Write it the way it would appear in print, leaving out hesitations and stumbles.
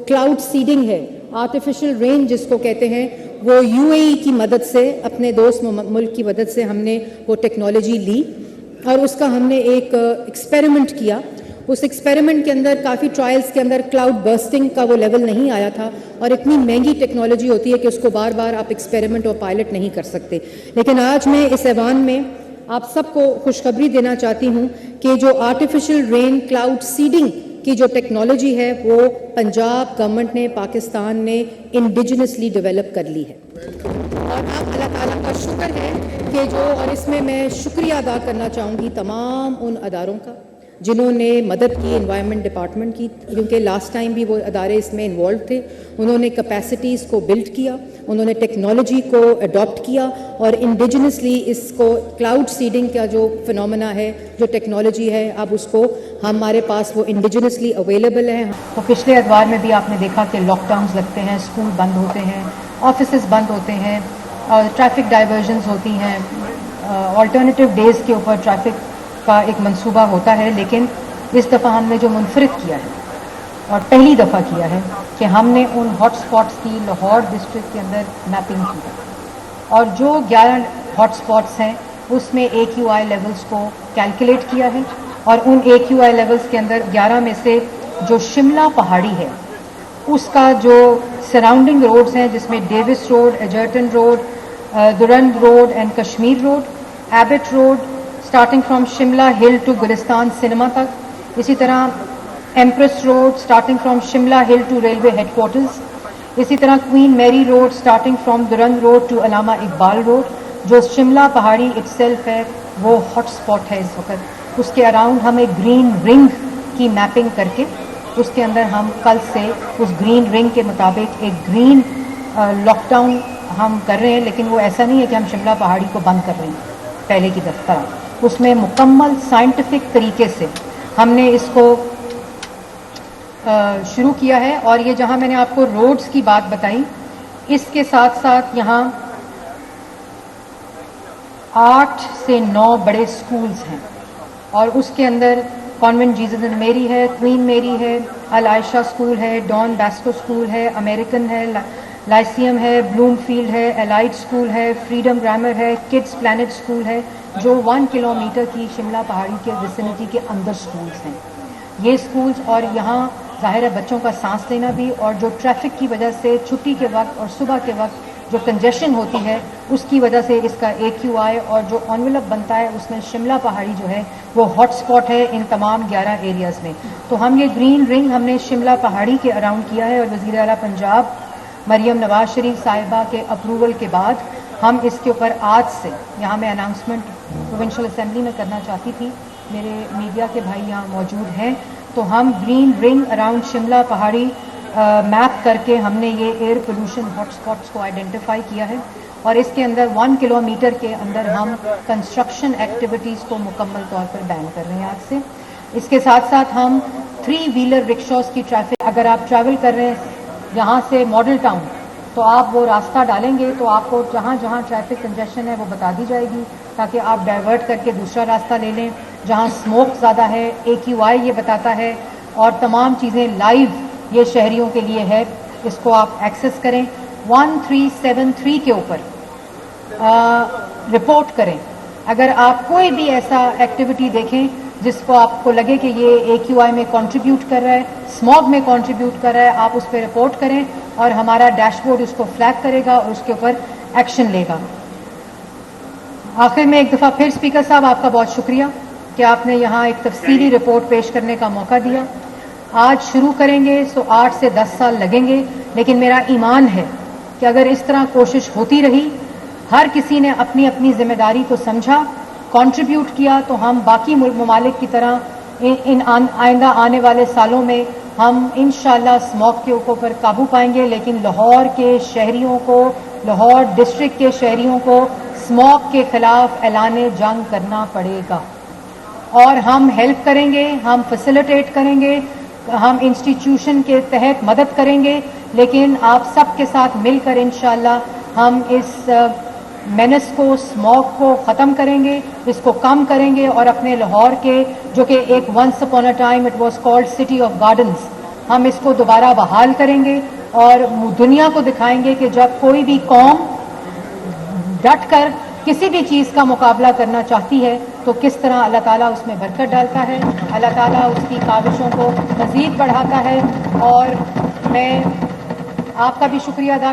Cloud seeding ہے, artificial رین جس کو کہتے ہیں, وہ UAE کی مدد سے, اپنے دوست ملک کی مدد سے ہم نے وہ ٹیکنالوجی لی اور اس کا ہم نے ایک ایکسپیریمنٹ کیا. اس ایکسپیریمنٹ کے اندر کافی ٹرائلز کے اندر کلاؤڈ برسٹنگ کا وہ لیول نہیں آیا تھا, اور اتنی مہنگی ٹیکنالوجی ہوتی ہے کہ اس کو بار بار آپ ایکسپیریمنٹ اور پائلٹ نہیں کر سکتے. لیکن آج میں اس ایوان میں آپ سب کو خوشخبری دینا چاہتی ہوں کہ جو آرٹیفیشل رین کلاؤڈ سیڈنگ کی جو ٹیکنالوجی ہے وہ پنجاب گورنمنٹ نے, پاکستان نے انڈیجنسلی ڈیولپ کر لی ہے. اور اب اللہ تعالیٰ کا شکر ہے کہ جو, اور اس میں شکریہ ادا کرنا چاہوں گی تمام ان اداروں کا جنہوں نے مدد کی, انوائرمنٹ ڈپارٹمنٹ کی, کیونکہ لاسٹ ٹائم بھی وہ ادارے اس میں انوالو تھے. انہوں نے کیپیسٹیز کو بلڈ کیا, انہوں نے ٹیکنالوجی کو اڈاپٹ کیا اور انڈیجنسلی اس کو کلاؤڈ سیڈنگ کا جو فنومنا ہے, جو ٹیکنالوجی ہے, اب اس کو ہمارے پاس وہ انڈیجنسلی اویلیبل ہے. تو پچھلے اتوار میں بھی آپ نے دیکھا کہ لاک ڈاؤنز لگتے ہیں, اسکول بند ہوتے ہیں, آفیسز بند ہوتے ہیں, اور ٹریفک ڈائیورژنز ہوتی ہیں, آلٹرنیٹیو ڈیز کے اوپر ٹریفک کا ایک منصوبہ ہوتا ہے. لیکن اس دفعہ ہم نے جو منفرد کیا ہے اور پہلی دفعہ کیا ہے کہ ہم نے ان ہاٹ سپاٹس کی لاہور ڈسٹرکٹ کے اندر میپنگ کی ہے, اور جو 11 ہاٹ سپاٹس ہیں اس میں AQI لیولز کو کیلکولیٹ کیا ہے, اور ان AQI لیولز کے اندر 11 میں سے جو شملہ پہاڑی ہے اس کا جو سراؤنڈنگ روڈز ہیں, جس میں Davis road, Egerton road, Durand road and Kashmir road, Abbott road starting from Shimla hill to Gulistan cinema تک, اسی طرح Empress road starting from Shimla hill to railway headquarters, اسی طرح Queen Mary road starting from Durand road to Allama Iqbal road. جو شملہ پہاڑی it self ہے وہ hot spot ہے اس وقت. اس کے اراؤنڈ ہم ایک گرین رنگ کی میپنگ کر کے اس کے اندر ہم کل سے اس گرین رنگ کے مطابق ایک گرین لاک ڈاؤن ہم کر رہے ہیں. لیکن وہ ایسا نہیں ہے کہ ہم شملہ پہاڑی کو بند کر رہے ہیں پہلے کی طرح, اس میں مکمل سائنٹیفک طریقے سے ہم نے اس کو شروع کیا ہے. اور یہ جہاں میں نے آپ کو روڈز کی بات بتائی, اس کے ساتھ ساتھ یہاں 8 سے 9 بڑے اسکولز ہیں, اور اس کے اندر کانوینٹ جیزس اینڈ میری ہے, کوئین میری ہے, العائشہ اسکول ہے, ڈان باسکو اسکول ہے, امریکن ہے, لائسیم ہے, بلوم فیلڈ ہے, الائٹ اسکول ہے, فریڈم گرامر ہے, کڈس پلانٹ اسکول ہے, جو 1 کلومیٹر کی شملہ پہاڑی کے ویسینٹی کے اندر اسکولز ہیں. یہ اسکولز, اور یہاں ظاہر ہے بچوں کا سانس لینا بھی, اور جو ٹریفک کی وجہ سے چھٹی کے وقت اور صبح کے وقت جو کنجیشن ہوتی ہے اس کی وجہ سے اس کا AQI اور جو انویلپ بنتا ہے اس میں شملہ پہاڑی جو ہے وہ ہاٹ سپاٹ ہے ان تمام 11 ایریاز میں. تو ہم یہ گرین رنگ ہم نے شملہ پہاڑی کے اراؤنڈ کیا ہے, اور وزیر اعلیٰ پنجاب مریم نواز شریف صاحبہ کے اپروول کے بعد ہم اس کے اوپر آج سے, یہاں میں اناؤنسمنٹ پروونشل اسمبلی میں کرنا چاہتی تھی, میرے میڈیا کے بھائی یہاں موجود ہیں, تو ہم گرین رنگ اراؤنڈ شملہ پہاڑی میپ کر کے ہم نے یہ ایئر پولوشن ہاٹ سپاٹس کو آئیڈینٹیفائی کیا ہے, اور اس کے اندر 1 کلومیٹر کے اندر ہم کنسٹرکشن ایکٹیویٹیز کو مکمل طور پر بین کر رہے ہیں آج سے. اس کے ساتھ ساتھ ہم 3 ویلر رکشاز کی ٹریفک, اگر آپ ٹریول کر رہے ہیں یہاں سے ماڈل ٹاؤن تو آپ وہ راستہ ڈالیں گے تو آپ کو جہاں جہاں ٹریفک کنجیشن ہے وہ بتا دی جائے گی, تاکہ آپ ڈائیورٹ کر کے دوسرا راستہ لے لیں. جہاں اسموک زیادہ ہے AQI یہ بتاتا ہے, اور تمام چیزیں لائیو یہ شہریوں کے لیے ہے, اس کو آپ ایکسس کریں. 1373 کے اوپر رپورٹ کریں اگر آپ کوئی بھی ایسا ایکٹیویٹی دیکھیں جس کو آپ کو لگے کہ یہ AQI میں کنٹریبیوٹ کر رہا ہے, اسموگ میں کنٹریبیوٹ کر رہا ہے, آپ اس پہ رپورٹ کریں اور ہمارا ڈیش بورڈ اس کو فلیگ کرے گا اور اس کے اوپر ایکشن لے گا. آخر میں ایک دفعہ پھر اسپیکر صاحب آپ کا بہت شکریہ کہ آپ نے یہاں ایک تفصیلی رپورٹ پیش کرنے کا موقع دیا. آج شروع کریں گے سو 8 سے 10 سال لگیں گے, لیکن میرا ایمان ہے کہ اگر اس طرح کوشش ہوتی رہی, ہر کسی نے اپنی اپنی ذمہ داری کو سمجھا, کنٹریبیوٹ کیا, تو ہم باقی ممالک کی طرح ان آئندہ آنے والے سالوں میں ہم انشاءاللہ اسموگ کے اوپر قابو پائیں گے. لیکن لاہور کے شہریوں کو, لاہور ڈسٹرکٹ کے شہریوں کو اسموگ کے خلاف اعلان جنگ کرنا پڑے گا, اور ہم ہیلپ کریں گے, ہم فیسیلیٹیٹ کریں گے, ہم انسٹیٹیوشن کے تحت مدد کریں گے, لیکن آپ سب کے ساتھ مل کر انشاءاللہ ہم اس مینس کو, اسموگ کو ختم کریں گے, اس کو کم کریں گے, اور اپنے لاہور کے جو کہ ایک once upon a time it was called city of gardens, ہم اس کو دوبارہ بحال کریں گے اور دنیا کو دکھائیں گے کہ جب کوئی بھی قوم ڈٹ کر کسی بھی چیز کا مقابلہ کرنا چاہتی ہے تو کس طرح اللہ تعالیٰ اس میں برکت ڈالتا ہے، اللہ تعالیٰ اس کی کاوشوں کو مزید بڑھاتا ہے. اور میں آپ کا بھی شکریہ ادا